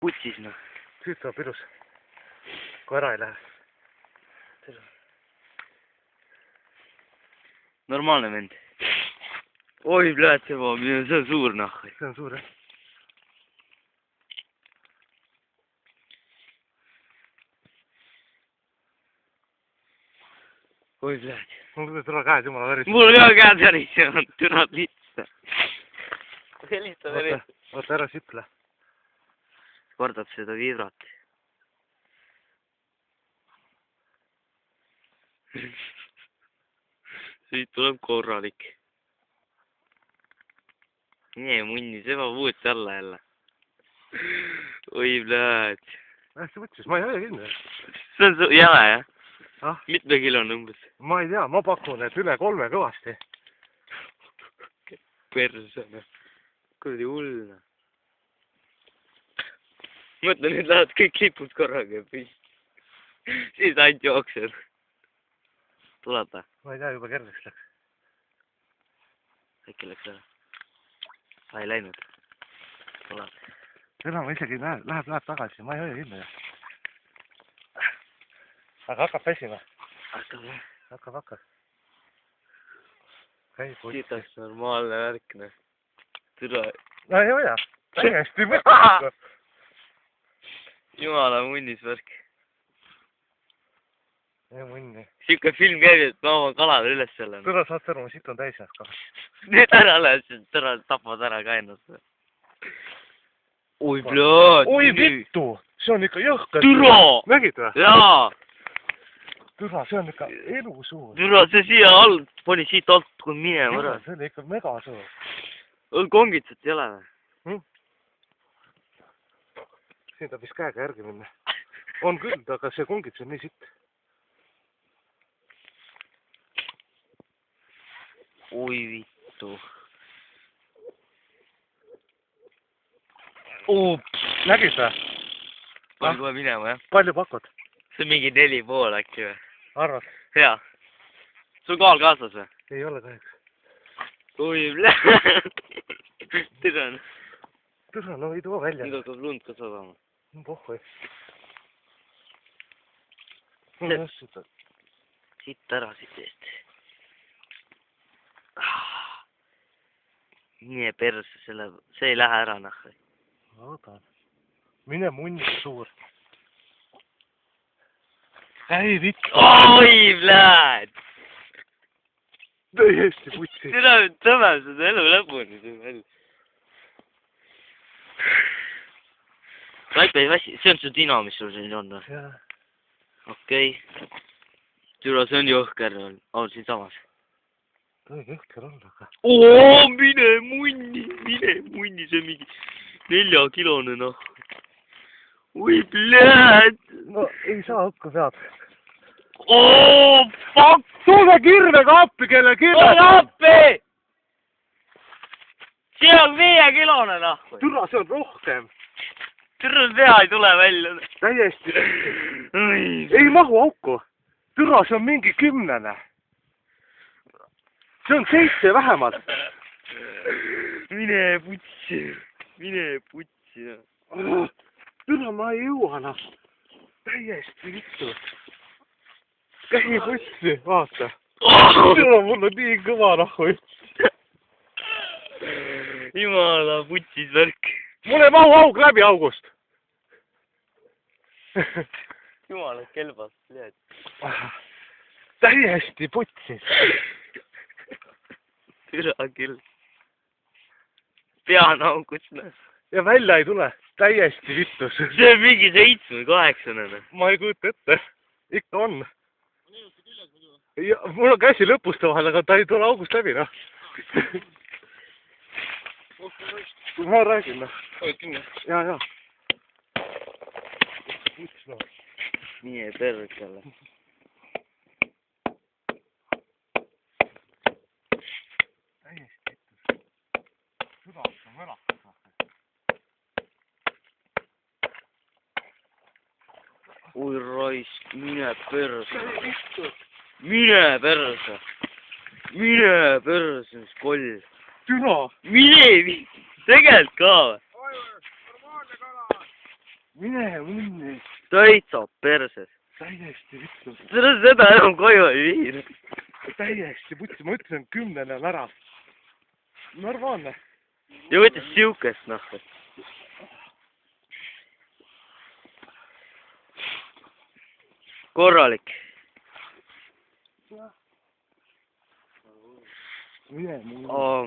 putsis noh. Siit saab ilus. Kui ära ei lähe. Normaalne vend. Oi, blääd, see on suur noh. See on suur, jah. Oi, blääd. Mul tuleb käed jumala värised. Mul ka käed värisevad, türad lihtsa. Helista värised. Oota, ära siple. Kordab seda vibrat. Siit tuleb korralik. Nee, munni, see peab uuesti alla jälle. Oi, blääd. Hästi võttis, ma ei hoia kinni. See on jäle, jah? Ah? Mitme kilo on umbes? Ma ei tea, ma pakun, et üle 3 kõvasti. Perse, noh. Kuradi hull. Mõtle, nüüd lähevad kõik lipud korraga ja püsti. Siis ainult jooksed. Tuleb ta? Ma ei tea, juba kergeks läks. Äkki läks ära? Ei läinud. Tuleb. Täna ma isegi läheb tagasi, ma ei hoia kinni. Aga hakkab pesima. Hakkab, jah? Hakkab. Käi putsi. Siit oleks normaalne värk, noh. Türa. No ei hoia. Täiesti mõttetu. Jumala munnis värk. Ei munni. Siuke film käib, et ma oma kalale üles selle. Türa saad aru, ma siit on täis ennast kohe. Need ära läheb, türa tapavad ära ka ennast. Oi, blööd. Oi, vittu! See on ikka jõhker. Türa! Nägid või? Jaa! Türa, see on ikka elu suur. Türa, see siia all, pani siit alt kui minema ära. See oli ikka mega suur. Kongitsat ei ole või? Siin ta vist käega järgi minna. On küll, aga see kongits on nii sitt. Oi, vittu. Nägid või? Pani kohe minema, jah? Palju pakud? See on mingi 4,5 äkki või? Arvad? Jaa. Sul kaal kaasas või? Ei ole kahjuks. Oi, blääd. Türa. Türa, no ei too välja. Nüüd hakkab lund ka sadama. Pohhui. Siit ära siit eest. Nii perse, see ei lähe ära, noh. Oodan. Mine munni suur. Ei vittu. Oi, blääd. Täiesti putsi. Türa, tõmeb seda elu lõpuni. Raipe ei väsi, see on su dino, mis sul siin on, või? Jaa. Okei. Türa, see on jõhker, on siin samas. Ta ei jõhker olla, aga... Mine munni, see on mingi 4-kilone, noh. Oi, blääd. No, ei saa õkku pead. Fuck! Suuda kirvega appi, kelle kirvega! Tule appi! See on 5-kilone, noh. Türa, see on rohkem. Türa, pea ei tule välja. Täiesti. Ei mahu auku. Türa, see on mingi 10. See on 7 vähemalt. Mine putsi. Türa, ma ei jõua, noh. Täiesti vittu. Käi putsi, vaata. Türa, mul on nii kõva, noh. Jumala putsis värk. Mul ei mahu aug läbi august. Jumala kelbas, blääd. Täiesti putsis. Türa küll. Pea on augus, noh. Ja välja ei tule. Täiesti vittus. See on mingi 7-8. Ma ei kujuta ette. Ikka on. Ja, mul on käsi lõpuste vahel, aga ta ei tule august läbi, noh. Ma räägin, noh. Jaa. Nii perkele. Täiesti vittus. Südamist on võlakas, noh. Oi raisk, mine perse. Mine perse, mis koll. Türa. Mine, tegelikult ka või? Oi, normaalne kala. mine munni. Täitsa perses. Täiesti vittu. Seda enam koju ei vii. Täiesti putsi, ma ütlen 10 on ära. Normaalne. Ja võttis siukest nahku. Korralik. Mine munni. Oh.